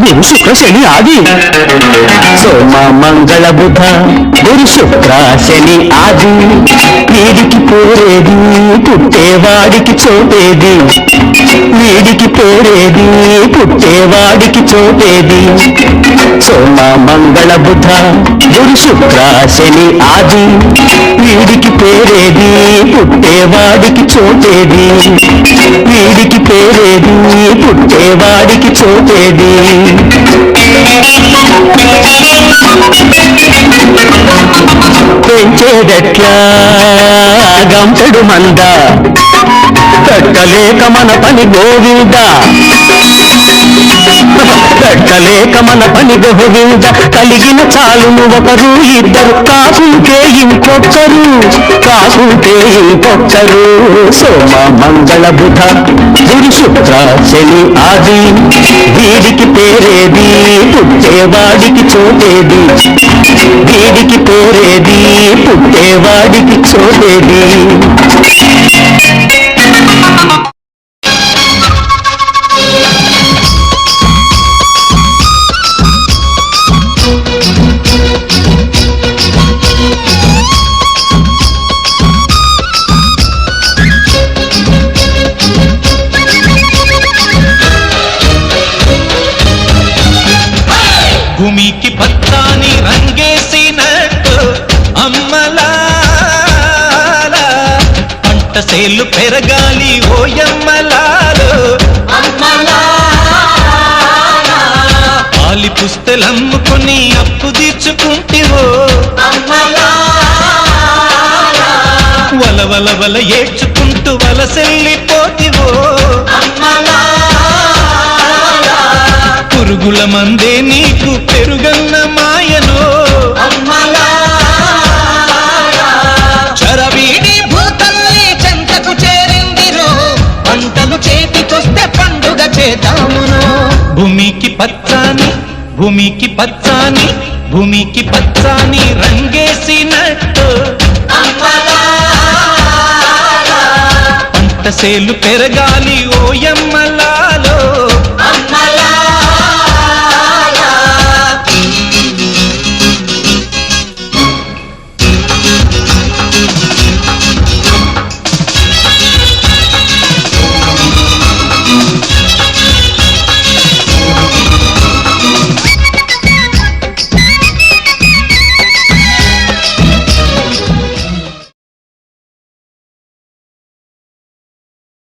గురు శుక్ర శని ఆది సోమ మంగళ బుధ గురు శుక్ర శని ఆది వీడికి పోరేది పుట్టేవాడికి చోటేది వీడికి పోరేది పుట్టేవాడికి చోటేది సోమ మంగళ బుధ గురు శుక్ర శని ఆది వీడికి పేరేది పుట్టేవాడికి చోటేది వీడికి పేరేది పుట్టేవాడికి చోటేది పెంచేదెట్లా గంపెడు మంద పెట్టలేక మన పని గోవింద పెట్టలేక మన పని గోవింద కలిగిన చాలును ఒకరు ఇద్దరు కాకుంటే ఇంకొక్కరు సోమ మంగళ బుధ గురు శుక్ర శని ఆది వీడికి పేరేది పుట్టేవాడికి చోటేది వీడికి పేరేది పుట్టేవాడికి చోటేది భూమికి పచ్చాని రంగేసినట్టు అమ్మలాల పంట సేలు పెరగాలి ఓయమ్మలాలు పాలి పుస్తలమ్ముకుని అప్పు తీర్చుకుంటివో వల వల వల ఏడ్చుకుంటూ వలసెల్లిపోతివో పురుగుల మందే నీకు పెరుగన్న మాయను చరవీడి భూతల్లి చెంతకు చేరిందిరో పంటలు చేతికొస్తే పండుగ చేద్దామును భూమికి పచ్చాని భూమికి పచ్చాని భూమికి పచ్చాని రంగేసినట్టు పంట సేలు పెరగాలి ఓయమ్మలాలో